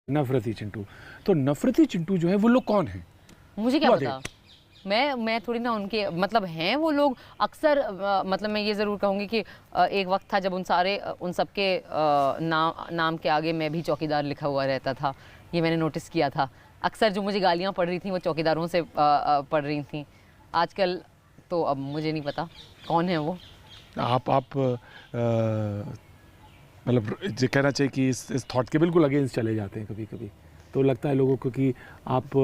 नफरती चिंटू। तो नफरती चिंटू जो है वो लोग कौन हैं? मुझे क्या पता। मैं थोड़ी ना उनके मतलब हैं वो लोग अक्सर मतलब मैं ये ज़रूर कहूँगी कि एक वक्त था जब उन सबके नाम के आगे मैं भी चौकीदार लिखा हुआ रहता था। ये मैंने नोटिस किया था। अक्सर जो मुझे गालियाँ पड़ रही थी वो चौकीदारों से पड़ रही थी। आजकल तो अब मुझे नहीं पता कौन है वो। आप मतलब कहना चाहिए कि इस थॉट के बिल्कुल अगेंस्ट चले जाते हैं कभी कभी। तो लगता है लोगों को कि आप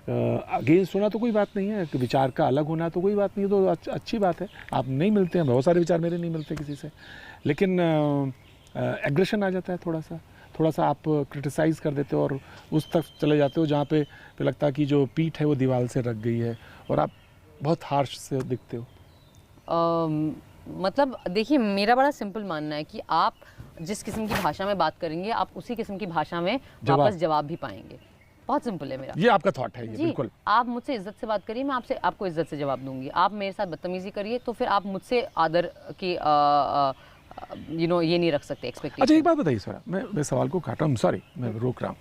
अगेंस्ट होना तो कोई बात नहीं है, विचार का अलग होना तो कोई बात नहीं है, तो अच्छी बात है। आप नहीं मिलते हैं, बहुत सारे विचार मेरे नहीं मिलते किसी से, लेकिन एग्रेशन आ जाता है थोड़ा सा आप क्रिटिसाइज़ कर देते हो और उस तक चले जाते हो जहाँ पे लगता है कि जो पीठ है वो दीवार से रख गई है और आप बहुत हार्श से दिखते हो। मतलब देखिए, मेरा बड़ा सिंपल मानना है कि आप जिस किस्म की भाषा में बात करेंगे आप उसी किस्म की भाषा में वापस जवाब भी पाएंगे। बहुत सिंपल है मेरा। ये आपका थॉट है? ये बिल्कुल। आप मुझसे इज्जत से बात करिए, मैं आपको इज्जत से जवाब दूंगी। आप मेरे साथ बदतमीजी करिए तो फिर आप मुझसे आदर की ये नहीं रख सकते एक्सपेक्टेशन। अच्छा, एक बात बताइए सर, मैं सवाल को काटा हूँ, सॉरी मैं रोक रहा हूँ।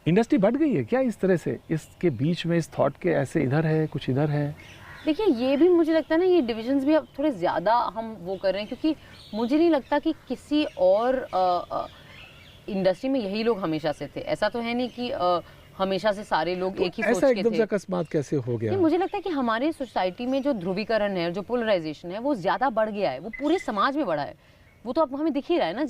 इंडस्ट्री बढ़ गई है क्या इस तरह से? इसके बीच में इस थॉट के ऐसे इधर है कुछ इधर है? देखिए, ये भी मुझे लगता है ना, ये डिविजन्स भी अब थोड़े ज़्यादा हम वो कर रहे हैं, क्योंकि मुझे नहीं लगता कि किसी और इंडस्ट्री में यही लोग हमेशा से थे। ऐसा तो है नहीं कि हमेशा से सारे लोग एक ही सोच के थे। ऐसा एकदम से अकस्मात कैसे हो गया? मुझे लगता है कि हमारे सोसाइटी में जो ध्रुवीकरण है, जो पोलराइजेशन है, वो ज़्यादा बढ़ गया है। वो पूरे समाज में बढ़ा है। वो तो अब हमें दिख ही रहा है ना,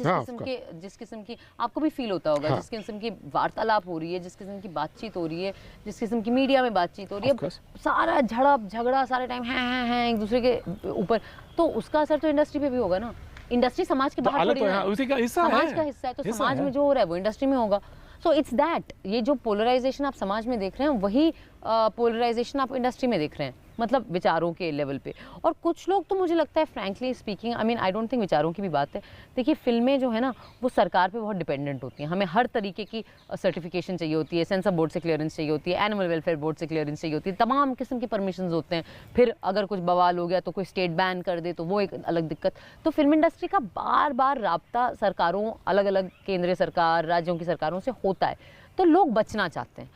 जिस किस्म की आपको भी फील होता होगा, जिस किस्म की वार्तालाप हो रही है, जिस किस्म की बातचीत हो रही है, जिस किस्म की मीडिया में बातचीत हो रही है, सारा झगड़ा सारे टाइम है एक दूसरे के ऊपर। तो उसका असर तो इंडस्ट्री पे भी होगा ना। इंडस्ट्री समाज के बाहर थोड़ी ना, उसी का हिस्सा है। समाज का हिस्सा है, तो समाज में जो हो रहा है वो इंडस्ट्री में होगा। सो इट्स दैट, ये जो पोलराइजेशन आप समाज में देख रहे हैं वही पोलराइजेशन आप इंडस्ट्री में देख रहे हैं, मतलब विचारों के लेवल पे। और कुछ लोग तो मुझे लगता है frankly speaking, I mean I don't think विचारों की भी बात है। देखिए, फिल्में जो है ना वो सरकार पे बहुत डिपेंडेंट होती हैं। हमें हर तरीके की सर्टिफिकेशन चाहिए होती है, सेंसर बोर्ड से क्लियरेंस चाहिए होती है, एनिमल वेलफेयर बोर्ड से क्लियरेंस चाहिए होती है, तमाम किस्म के परमिशन होते हैं। फिर अगर कुछ बवाल हो गया तो कोई स्टेट बैन कर दे तो वो एक अलग दिक्कत। तो फिल्म इंडस्ट्री का बार बार राब्ता सरकारों, अलग अलग केंद्रीय सरकार, राज्यों की सरकारों से होता है। तो लोग बचना चाहते हैं।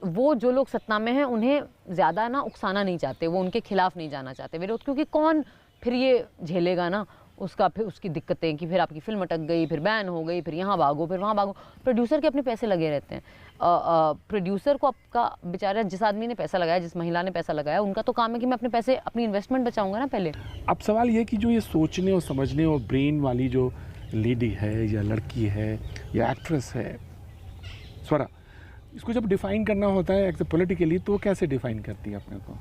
वो जो लोग सत्ता में हैं उन्हें ज़्यादा ना उकसाना नहीं चाहते, वो उनके खिलाफ नहीं जाना चाहते विरोध, क्योंकि कौन फिर ये झेलेगा ना फिर उसकी दिक्कतें कि फिर आपकी फिल्म अटक गई, फिर बैन हो गई, फिर यहाँ भागो फिर वहाँ भागो। प्रोड्यूसर के अपने पैसे लगे रहते हैं। प्रोड्यूसर को आपका बेचारा, जिस आदमी ने पैसा लगाया, जिस महिला ने पैसा लगाया, उनका तो काम है कि मैं अपने पैसे, अपनी इन्वेस्टमेंट बचाऊंगा ना पहले। अब सवाल ये कि जो ये सोचने और समझने और ब्रेन वाली जो लेडी है या लड़की है या एक्ट्रेस है स्वरा, इसको जब डिफाइन करना होता है एक पॉलिटिकली, तो कैसे डिफाइन करती है अपने को?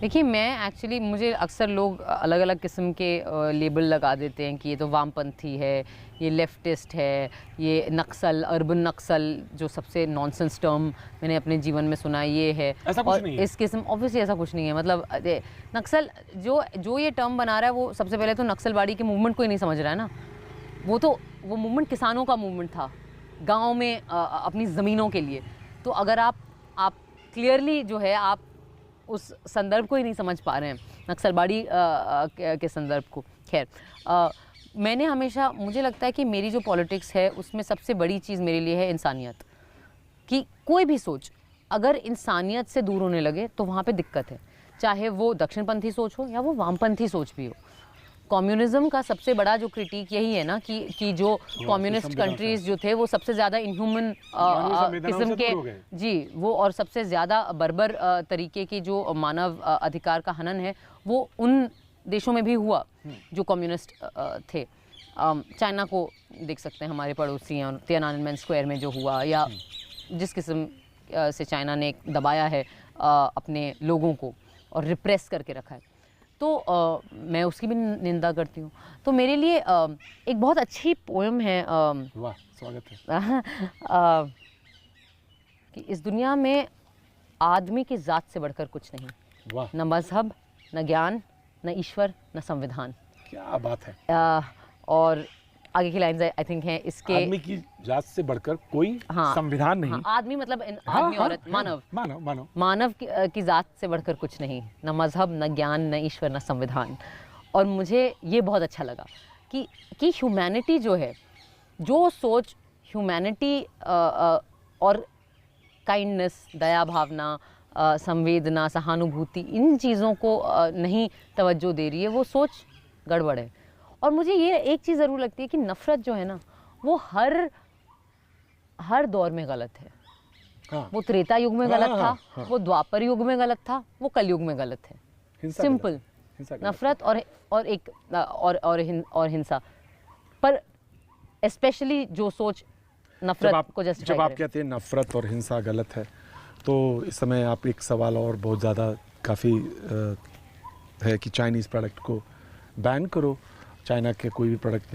देखिए, मैं एक्चुअली, मुझे अक्सर लोग अलग अलग किस्म के लेबल लगा देते हैं कि ये तो वामपंथी है, ये लेफ्टिस्ट है, ये नक्सल, अर्बन नक्सल, जो सबसे नॉनसेंस टर्म मैंने अपने जीवन में सुना ये है। ऐसा कुछ नहीं है। इस किस्म ऑब्वियसली ऐसा कुछ नहीं है। मतलब नक्सल जो ये टर्म बना रहा है वो सबसे पहले तो नक्सलवाड़ी के मूवमेंट को ही नहीं समझ रहा है ना। वो मूवमेंट किसानों का मूवमेंट था, गांव में अपनी ज़मीनों के लिए। तो अगर आप क्लियरली जो है आप उस संदर्भ को ही नहीं समझ पा रहे हैं, नक्सलवाड़ी के संदर्भ को। खैर, मैंने हमेशा, मुझे लगता है कि मेरी जो पॉलिटिक्स है उसमें सबसे बड़ी चीज़ मेरे लिए है इंसानियत। कि कोई भी सोच अगर इंसानियत से दूर होने लगे तो वहाँ पे दिक्कत है, चाहे वो दक्षिणपंथी सोच हो या वो वामपंथी सोच भी हो। कम्युनिज्म का सबसे बड़ा जो क्रिटिक यही है ना कि जो कम्युनिस्ट कंट्रीज जो थे वो सबसे ज़्यादा इनह्यूमन किस्म के, जी, वो और सबसे ज़्यादा बर्बर तरीके की जो मानव अधिकार का हनन है वो उन देशों में भी हुआ जो कम्युनिस्ट थे। चाइना को देख सकते हैं, हमारे पड़ोसी हैं, तियाननमेन स्क्वायर में जो हुआ, या जिस किस्म से चाइना ने दबाया है अपने लोगों को और रिप्रेस करके रखा है, तो मैं उसकी भी निंदा करती हूँ। तो मेरे लिए एक बहुत अच्छी पोएम है, वाह, स्वागत है, कि इस दुनिया में आदमी की ज़ात से बढ़कर कुछ नहीं, न मजहब, न ज्ञान, न ईश्वर, न संविधान। क्या बात है। और आगे की लाइन्स आई थिंक हैं इसके, आदमी की जात से बढ़कर कोई संविधान नहीं। आदमी मतलब आदमी, औरत, मानव की जात से बढ़कर कुछ नहीं, न मजहब, न ज्ञान, न ईश्वर, न संविधान। और मुझे ये बहुत अच्छा लगा कि ह्यूमैनिटी जो है, जो सोच ह्यूमैनिटी और काइंडनेस, दया भावना, संवेदना, सहानुभूति, इन चीज़ों को नहीं तवज्जो दे रही है, वो सोच गड़बड़ है। और मुझे ये एक चीज़ ज़रूर लगती है कि नफ़रत जो है ना, वो हर दौर में गलत है। हाँ। वो त्रेता युग में गलत था, हाँ। वो द्वापर युग में गलत था, वो कलयुग में गलत है। हिंसा सिंपल। गलत है। हिंसा गलत नफरत और हिंसा, पर स्पेशली जो सोच नफरत को जब जस्टिफाई आप करे। कहते हैं नफरत और हिंसा गलत है, तो इस समय आप एक सवाल और बहुत ज़्यादा काफ़ी है कि चाइनीज़ प्रोडक्ट को बैन करो, चाइना के कोई भी प्रोडक्ट नहीं